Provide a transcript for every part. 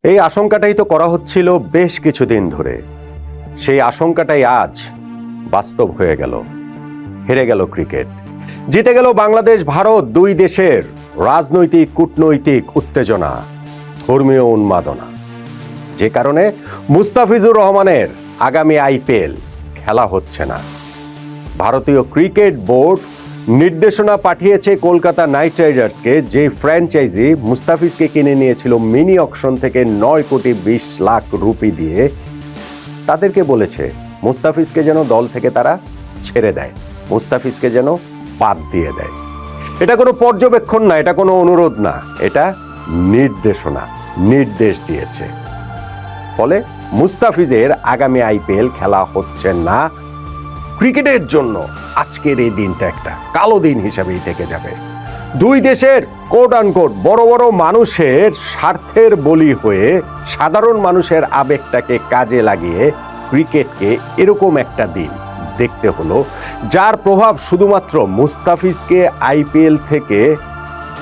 এই আশঙ্কাটাই তো করা হচ্ছিল বেশ কিছুদিন ধরে। সেই আশঙ্কাটাই আজ বাস্তব হয়ে গেল। হেরে গেল ক্রিকেট, জিতে গেল বাংলাদেশ ভারত, দুই দেশের রাজনৈতিক কূটনৈতিক উত্তেজনা, ধর্মীয় উন্মাদনা, যে কারণে মুস্তাফিজুর রহমানের আগামী আইপিএল খেলা হচ্ছে না। ভারতীয় ক্রিকেট বোর্ড নির্দেশনা পাঠিয়েছে কলকাতা নাইট রাইডার্সকে, যে ফ্র্যাঞ্চাইজি মুস্তাফিজকে কিনে নিয়েছিল মিনি অকশন থেকে 9,20,00,000 রুপি দিয়ে। তাদেরকে বলেছে মুস্তাফিজকে যেন দল থেকে তারা ছেড়ে দেয়, মুস্তাফিজকে যেন বাদ দিয়ে দেয়। এটা কোনো পর্যবেক্ষণ না, এটা কোনো অনুরোধ না, এটা নির্দেশনা, নির্দেশ দিয়েছে। ফলে মুস্তাফিজের আগামী আইপিএল খেলা হচ্ছে না। ক্রিকেটের জন্য আজকের এই দিনটা একটা কালো দিন হিসাবেই থেকে যাবে। দুই দেশের কোট আনকোট বড় বড় মানুষের স্বার্থের বলি হয়ে সাধারণ মানুষের আবেগটাকে কাজে লাগিয়ে ক্রিকেটকে এরকম একটা দিন দেখতে হলো, যার প্রভাব শুধুমাত্র মুস্তাফিজকে আইপিএল থেকে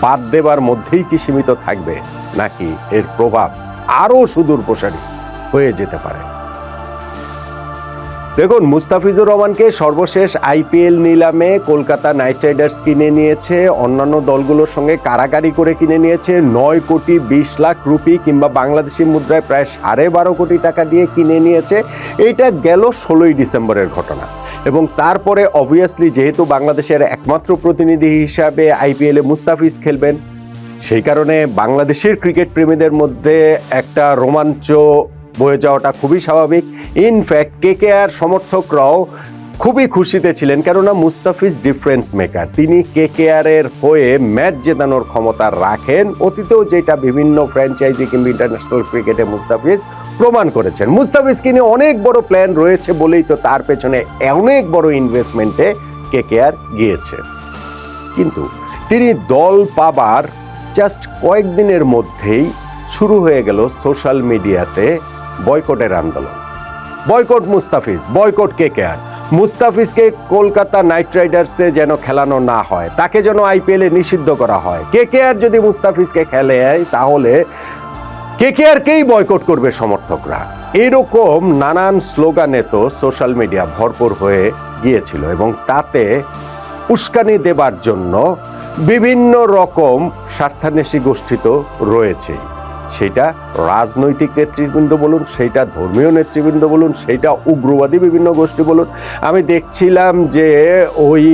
বাদ দেবার মধ্যেই কি সীমিত থাকবে, নাকি এর প্রভাব আরো সুদূর প্রসারী হয়ে যেতে পারে। দেখুন, মুস্তাফিজুর রহমানকে সর্বশেষ আইপিএল নিলামে কলকাতা নাইট রাইডার্স কিনে নিয়েছে, অন্যান্য দলগুলোর সঙ্গে কারাকারি করে কিনে নিয়েছে। 9,20,00,000 রুপি কিংবা বাংলাদেশি মুদ্রায় প্রায় 12.5 কোটি টাকা দিয়ে কিনে নিয়েছে। এইটা গেল 16ই ডিসেম্বরের ঘটনা। এবং তারপরে অবভিয়াসলি যেহেতু বাংলাদেশের একমাত্র প্রতিনিধি হিসাবে আইপিএলে মুস্তাফিজ খেলবেন, সেই কারণে বাংলাদেশের ক্রিকেট প্রেমীদের মধ্যে একটা রোমাঞ্চ বয়ে যাওয়াটা খুবই স্বাভাবিক। ইনফ্যাক্ট কেকেআর সমর্থকরাও খুবই খুশিতে ছিলেন, কেননা মুস্তাফিজ ডিফারেন্স মেকার। তিনি কেকেআর এর হয়ে ম্যাচ জেতানোর ক্ষমতা রাখেন, অতীতেও যেটা বিভিন্ন ফ্র্যাঞ্চাইজি কিংবা ইন্টারন্যাশনাল ক্রিকেটে মুস্তাফিজ প্রমাণ করেছেন। মুস্তাফিজকে নিয়ে অনেক বড় প্ল্যান রয়েছে বলেই তো তার পেছনে অনেক বড় ইনভেস্টমেন্টে কেকেআর গিয়েছে। কিন্তু তিনি দল পাবার জাস্ট কয়েকদিনের মধ্যেই শুরু হয়ে গেল সোশ্যাল মিডিয়াতে বয়কটের আন্দোলন। Boycott Mustafiz, boycott KKR. মুস্তাফিজকে কলকাতা নাইট রাইডার্সে যেন খেলানো না হয়, তাকে যেন আইপিএলে নিষিদ্ধ করা হয়। কেকেআর যদি মুস্তাফিজকে খেলে তাহলে কেকেআরকেই বয়কট করবে সমর্থকরা। এরকম নানান স্লোগানে তো সোশ্যাল মিডিয়া ভরপুর হয়ে গিয়েছিল, এবং তাতে উস্কানি দেবার জন্য বিভিন্ন রকম স্বার্থান্বেষী গোষ্ঠী তো রয়েছেই। সেটা রাজনৈতিক নেতৃবৃন্দ বলুন, সেইটা ধর্মীয় নেতৃবৃন্দ বলুন, সেইটা উগ্রবাদী বিভিন্ন গোষ্ঠী বলুন। আমি দেখছিলাম যে ওই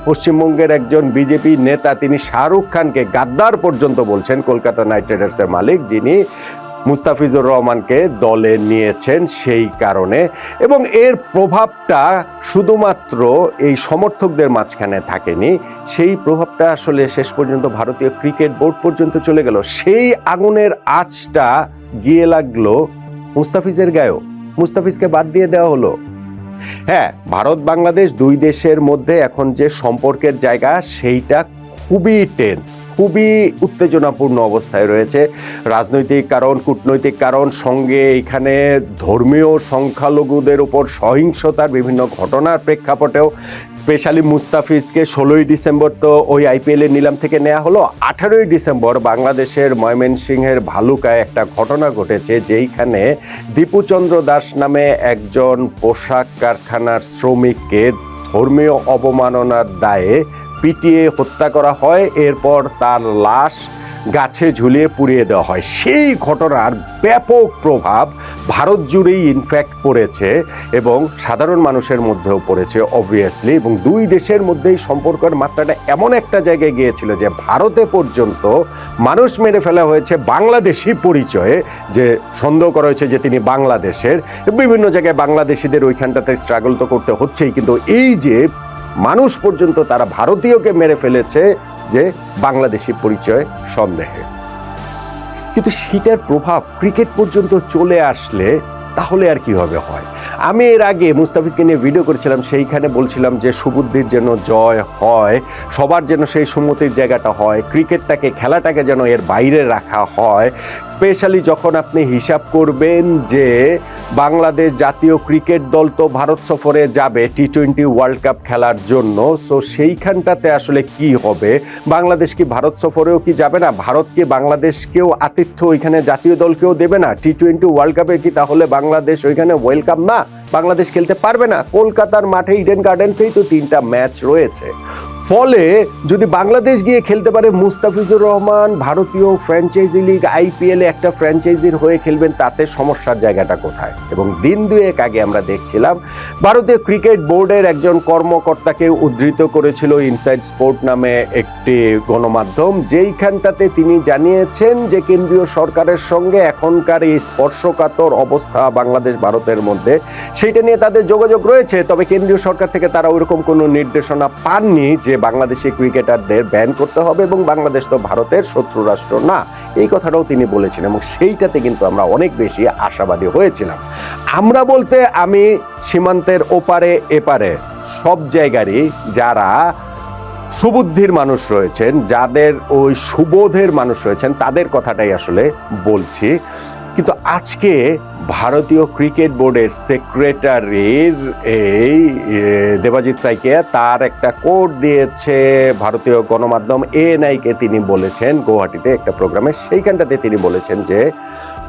পশ্চিমবঙ্গের একজন বিজেপি নেতা, তিনি শাহরুখ খানকে গাদ্দার পর্যন্ত বলছেন, কলকাতা নাইট রাইডার্সের মালিক, যিনি মুস্তাফিজুর রহমানকে দলে নিয়েছেন সেই কারণে। এবং এর প্রভাবটা শুধুমাত্র এই সমর্থকদের মাঝখানে থাকেনি, সেই প্রভাবটা আসলে শেষ পর্যন্ত ভারতীয় ক্রিকেট বোর্ড পর্যন্ত চলে গেল। সেই আগুনের আঁচটা গিয়ে লাগলো মুস্তাফিজের গায়েও, মুস্তাফিজকে বাদ দিয়ে দেওয়া হলো। হ্যাঁ, ভারত বাংলাদেশ দুই দেশের মধ্যে এখন যে সম্পর্কের জায়গা, সেইটা খুবই টেন্স, খুবই উত্তেজনাপূর্ণ অবস্থায় রয়েছে। রাজনৈতিক কারণ, কূটনৈতিক কারণ, সঙ্গে এখানে ধর্মীয় সংখ্যালঘুদের উপর সহিংসতার বিভিন্ন ঘটনার প্রেক্ষাপটেও স্পেশালি মুস্তাফিজকে 16ই ডিসেম্বর তো ওই আইপিএলের নিলাম থেকে নেওয়া হলো। 18ই ডিসেম্বর বাংলাদেশের ময়মনসিংহের ভালুকায় একটা ঘটনা ঘটেছে, যেইখানে দীপুচন্দ্র দাস নামে একজন পোশাক কারখানার শ্রমিককে ধর্মীয় অবমাননার দায়ে পিটিয়ে হত্যা করা হয়, এরপর তার লাশ গাছে ঝুলিয়ে পুড়িয়ে দেওয়া হয়। সেই ঘটনার ব্যাপক প্রভাব ভারত জুড়েই ইনফ্যাক্ট পড়েছে, এবং সাধারণ মানুষের মধ্যেও পড়েছে অবভিয়াসলি। এবং দুই দেশের মধ্যেই সম্পর্কের মাত্রাটা এমন একটা জায়গায় গিয়েছিল যে ভারতে পর্যন্ত মানুষ মেরে ফেলা হয়েছে বাংলাদেশি পরিচয়ে, যে সন্দেহ করা হয়েছে যে তিনি বাংলাদেশের। বিভিন্ন জায়গায় বাংলাদেশিদের ওইখানটাতে স্ট্রাগল তো করতে হচ্ছেই, কিন্তু এই যে মানুষ পর্যন্ত তারা ভারতীয়কে মেরে ফেলেছে যে বাংলাদেশি পরিচয় সন্দেহে। কিন্তু সেটার প্রভাব ক্রিকেট পর্যন্ত চলে আসলে তাহলে আর কিভাবে হয়? আমি এর আগে মুস্তাফিজকে নিয়ে ভিডিও করেছিলাম, সেইখানে বলছিলাম যে সুবুদ্ধির যেন জয় হয়, সবার যেন সেই সুমতির জায়গাটা হয়, ক্রিকেটটাকে, খেলাটাকে যেন এর বাইরে রাখা হয়। স্পেশালি যখন আপনি হিসাব করবেন যে বাংলাদেশ জাতীয় ক্রিকেট দল তো ভারত সফরে যাবে টি-20 ওয়ার্ল্ড কাপ খেলার জন্য। সো সেইখানটাতে আসলে কি হবে? বাংলাদেশ কি ভারত সফরেও কি যাবে না? ভারত কি বাংলাদেশকেও আতিথ্য ওইখানে জাতীয় দলকেও দেবে না? টি-20 ওয়ার্ল্ড কাপে কি তাহলে বাংলাদেশ ওইখানে ওয়েলকাম না? বাংলাদেশ খেলতে পারবে না? কলকাতার মাঠে ইডেন গার্ডেন্সেই তো 3টা ম্যাচ রয়েছে। ফলে যদি বাংলাদেশ গিয়ে খেলতে পারে, মুস্তাফিজুর রহমান ভারতীয় ফ্র্যাঞ্চাইজি লিগ আইপিএলে একটা ফ্র্যাঞ্চাইজির হয়ে খেলবেন, তাতে সমস্যার জায়গাটা কোথায়? এবং দিন দুয়েক আগে আমরা দেখছিলাম ভারতীয় ক্রিকেট বোর্ডের একজন কর্মকর্তাকে উদ্ধৃত করেছিল ইনসাইড স্পোর্ট নামে একটি গণমাধ্যম, যেইখানটাতে তিনি জানিয়েছেন যে কেন্দ্রীয় সরকারের সঙ্গে এখনকার এই স্পর্শকাতর অবস্থা বাংলাদেশ ভারতের মধ্যে, সেইটা নিয়ে তাদের যোগাযোগ রয়েছে। তবে কেন্দ্রীয় সরকার থেকে তারা ওইরকম কোনো নির্দেশনা পাননি যে বাংলাদেশি ক্রিকেটারদের ব্যান করতে হবে, এবং বাংলাদেশ তো ভারতের শত্রু রাষ্ট্র না, এই কথাটাও তিনি বলেছেন। এবং সেইটাতে কিন্তু আমরা অনেক বেশি আশাবাদী হয়েছিলাম। আমরা বলতে আমি সীমান্তের ওপারে এপারে সব জায়গারই যারা সুবুদ্ধির মানুষ রয়েছেন, যাদের ওই সুবোধের মানুষ রয়েছেন, তাদের কথাটাই আসলে বলছি। কিন্তু আজকে ভারতীয় ক্রিকেট বোর্ডের সেক্রেটারির এই দেবাজিৎ সাইকিয়া তার একটা কোড দিয়েছে ভারতীয় গণমাধ্যম এএনআই-কে। তিনি বলেছেন গুয়াহাটিতে একটা প্রোগ্রামে, সেইখানটাতে তিনি বলেছেন যে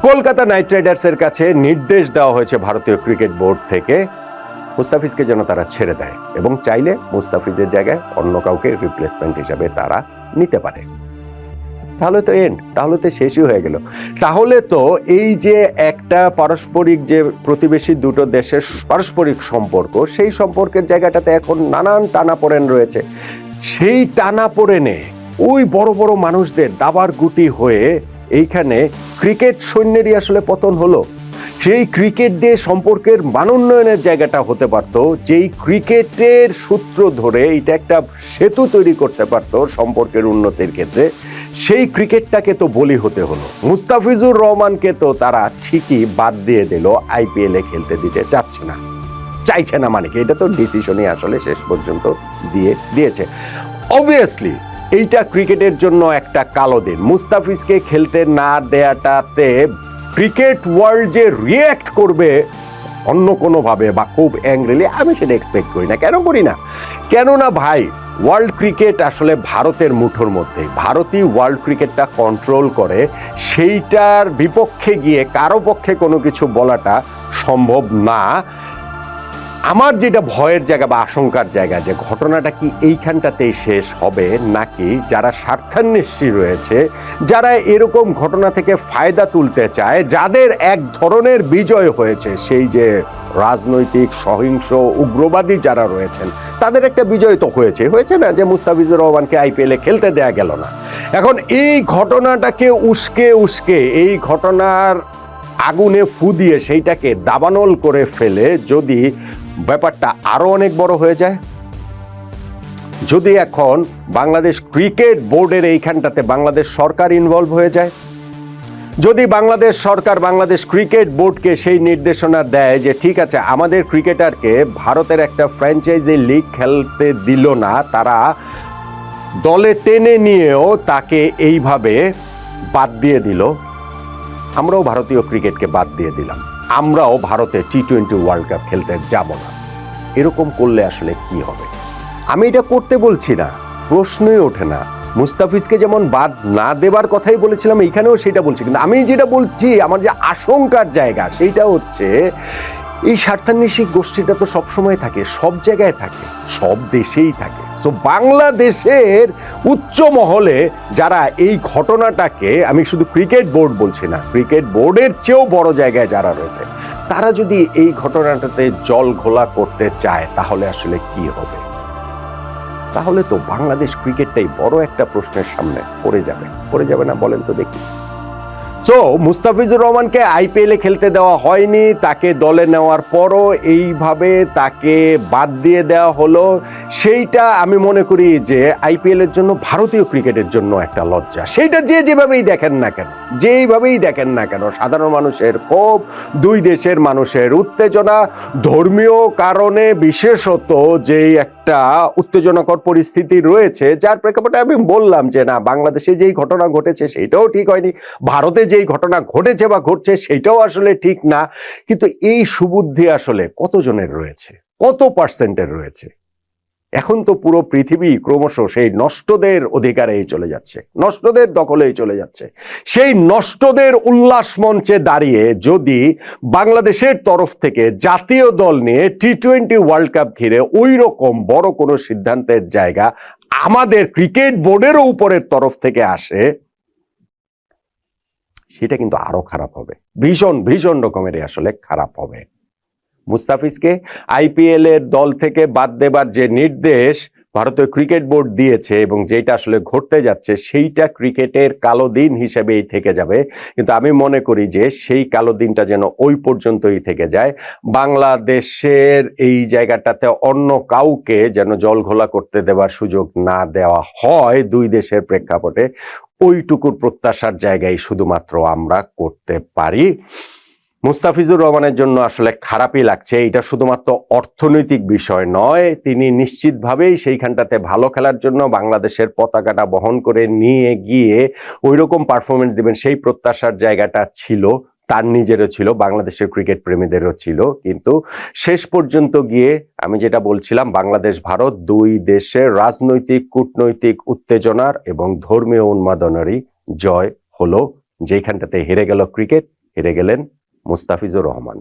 কলকাতা নাইট রাইডার্সের কাছে নির্দেশ দেওয়া হয়েছে ভারতীয় ক্রিকেট বোর্ড থেকে মুস্তাফিজকে যেন তারা ছেড়ে দেয়, এবং চাইলে মুস্তাফিজের জায়গায় অন্য কাউকে রিপ্লেসমেন্ট হিসাবে তারা নিতে পারে। তাহলে তো এন্ড, তাহলে তো শেষই হয়ে গেল। তাহলে তো এই যে একটা পারস্পরিক যে প্রতিবেশী দুটো দেশের পারস্পরিক সম্পর্ক, সেই সম্পর্কের জায়গাটাতে এখন নানান টানাপোড়েন রয়েছে। সেই টানাপোড়েনে ওই বড় বড় মানুষদের দাবার গুটি হয়ে এইখানে ক্রিকেট সৈন্যেরই আসলে পতন হলো। সেই ক্রিকেট দিয়ে সম্পর্কের মানোন্নয়নের জায়গাটা হতে পারত, যেই ক্রিকেটের সূত্র ধরে এটা একটা সেতু তৈরি করতে পারত সম্পর্কের উন্নতির ক্ষেত্রে, সেই ক্রিকেটটাকে তো বলি হতে হলো। মুস্তাফিজুর রহমানকে তো তারা ঠিকই বাদ দিয়ে দিল, আইপিএলে খেলতে দিতে চাচ্ছে না, চাইছে না, মানে কি এটা তো ডিসিশনই আসলে শেষ পর্যন্ত দিয়েছে। অবভিয়াসলি এইটা ক্রিকেটের জন্য একটা কালো দিন। মুস্তাফিজকে খেলতে না দেয়াটাতে ক্রিকেট ওয়ার্ল্ড যে রিয়্যাক্ট করবে অন্য কোনোভাবে বা খুব অ্যাংরিলি, আমি সেটা এক্সপেক্ট করি না। কেন করি না? কেননা ভাই, ওয়ার্ল্ড ক্রিকেট আসলে ভারতের মুঠোর মধ্যে, ভারতই ওয়ার্ল্ড ক্রিকেটটা কন্ট্রোল করে। সেইটার বিপক্ষে গিয়ে কারো পক্ষে কোনো কিছু বলাটা সম্ভব না। আমার যেটা ভয়ের জায়গা বা আশঙ্কার জায়গা, যে ঘটনাটা কি এইখানটাতেই শেষ হবে, নাকি যারা স্বার্থান্বেষী রয়েছে, যারা এরকম ঘটনা থেকে ফায়দা তুলতে চায়, যাদের এক ধরনের বিজয় হয়েছে, সেই যে রাজনৈতিক সহিংস উগ্রবাদী যারা রয়েছেন, তাদের একটা বিজয় তো হয়েছে না, যে মুস্তাফিজুর রহমানকে আইপিএলে খেলতে দেয়া গেল না। এখন এই ঘটনাটাকে উস্কে এই ঘটনার আগুনে ফু দিয়ে সেইটাকে দাবানল করে ফেলে যদি ব্যাপারটা আরো অনেক বড় হয়ে যায়, যদি এখন বাংলাদেশ ক্রিকেট বোর্ডের এইখানটাতে বাংলাদেশ সরকার ইনভলভ হয়ে যায়, যদি বাংলাদেশ সরকার বাংলাদেশ ক্রিকেট বোর্ডকে সেই নির্দেশনা দেয় যে ঠিক আছে, আমাদের ক্রিকেটারকে ভারতের একটা ফ্র্যাঞ্চাইজি লিগ খেলতে দিল না, তারা দলে টেনে নিয়েও তাকে এইভাবে বাদ দিয়ে দিল, আমরাও ভারতীয় ক্রিকেটকে বাদ দিয়ে দিলাম, আমরাও ভারতে টি-20 ওয়ার্ল্ড কাপ খেলতে যাব না, এরকম করলে আসলে কি হবে? আমি এটা করতে বলছি না, প্রশ্নই ওঠে না। মুস্তাফিজকে যেমন বাদ না দেবার কথাই বলেছিলাম, এইখানেও সেটা বলছি। কিন্তু আমি যেটা বলছি, আমার যে আশঙ্কার জায়গা, সেইটা হচ্ছে এই স্বার্থান্বেষী গোষ্ঠীটা তো সবসময় থাকে, সব জায়গায় থাকে, সব দেশেই থাকে। সো বাংলাদেশের উচ্চ মহলে যারা এই ঘটনাটাকে, আমি শুধু ক্রিকেট বোর্ড বলছি না, ক্রিকেট বোর্ডের চেয়েও বড় জায়গায় যারা রয়েছে, তারা যদি এই ঘটনাটাতে জল ঘোলা করতে চায়, তাহলে আসলে কি হবে? তাহলে তো বাংলাদেশ ক্রিকেটটাই বড় একটা প্রশ্নের সামনে পড়ে যাবে না? বলেন তো দেখি। সো মুস্তাফিজুর রহমানকে আইপিএলে খেলতে দেওয়া হয়নি, তাকে দলে নেওয়ার পরও এইভাবে তাকে বাদ দিয়ে দেওয়া হলো, সেইটা আমি মনে করি যে আইপিএল এর জন্য, ভারতীয় ক্রিকেটের জন্য একটা লজ্জা। সেইটা যেভাবেই দেখেন না কেন, সাধারণ মানুষের ক্ষোভ, দুই দেশের মানুষের উত্তেজনা, ধর্মীয় কারণে বিশেষত যেই একটা একটা উত্তেজনাকর পরিস্থিতি রয়েছে, যার প্রেক্ষাপটে আমি বললাম যে না, বাংলাদেশে যেই ঘটনা ঘটেছে সেটাও ঠিক হয়নি, ভারতে যেই ঘটনা ঘটেছে বা ঘটছে সেটাও আসলে ঠিক না। কিন্তু এই সুবুদ্ধি আসলে কতজনের রয়েছে, কত পার্সেন্টের রয়েছে? এখন তো পুরো পৃথিবী ক্রমশ সেই নষ্টদের অধিকারেই চলে যাচ্ছে, নষ্টদের দখলেই চলে যাচ্ছে। সেই নষ্টদের উল্লাস মঞ্চে দাঁড়িয়ে যদি বাংলাদেশের তরফ থেকে জাতীয় দল নিয়ে টি-20 ওয়ার্ল্ড কাপ ঘিরে ওই রকম বড় কোনো সিদ্ধান্তের জায়গা আমাদের ক্রিকেট বোর্ডেরও উপরের তরফ থেকে আসে, সেটা কিন্তু আরো খারাপ হবে, ভীষণ ভীষণ রকমেরই আসলে খারাপ হবে। মুস্তাফিজকে আইপিএল এর দল থেকে বাদ দেবার যে নির্দেশ ভারতীয় ক্রিকেট বোর্ড দিয়েছে এবং যেটা আসলে ঘটতে যাচ্ছে, সেইটা ক্রিকেটের কালো দিন হিসেবেই থেকে যাবে। কিন্তু আমি মনে করি যে সেই কালো দিনটা যেন ওই পর্যন্তই থেকে যায়, বাংলাদেশের এই জায়গাটাতে অন্য কাউকে যেন জল ঘোলা করতে দেওয়ার সুযোগ না দেওয়া হয় দুই দেশের প্রেক্ষাপটে। ওইটুকুর প্রত্যাশার জায়গায় শুধুমাত্র আমরা করতে পারি। মুস্তাফিজুর রহমানের জন্য আসলে খারাপই লাগছে, এটা শুধুমাত্র অর্থনৈতিক বিষয় নয়, তিনি নিশ্চিতভাবেই সেইখানটাতে ভালো খেলার জন্য বাংলাদেশের পতাকাটা বহন করে নিয়ে গিয়ে ওই রকম পারফরমেন্স দিবেন সেই প্রত্যাশার জায়গাটা ছিল, তার নিজেরও ছিল, বাংলাদেশের ক্রিকেট প্রেমীদেরও ছিল। কিন্তু শেষ পর্যন্ত গিয়ে আমি যেটা বলছিলাম, বাংলাদেশ ভারত দুই দেশের রাজনৈতিক কূটনৈতিক উত্তেজনার এবং ধর্মীয় উন্মাদনারই জয় হলো, যেখানটাতে হেরে গেল ক্রিকেট, হেরে গেলেন মুস্তাফিজুর রহমান।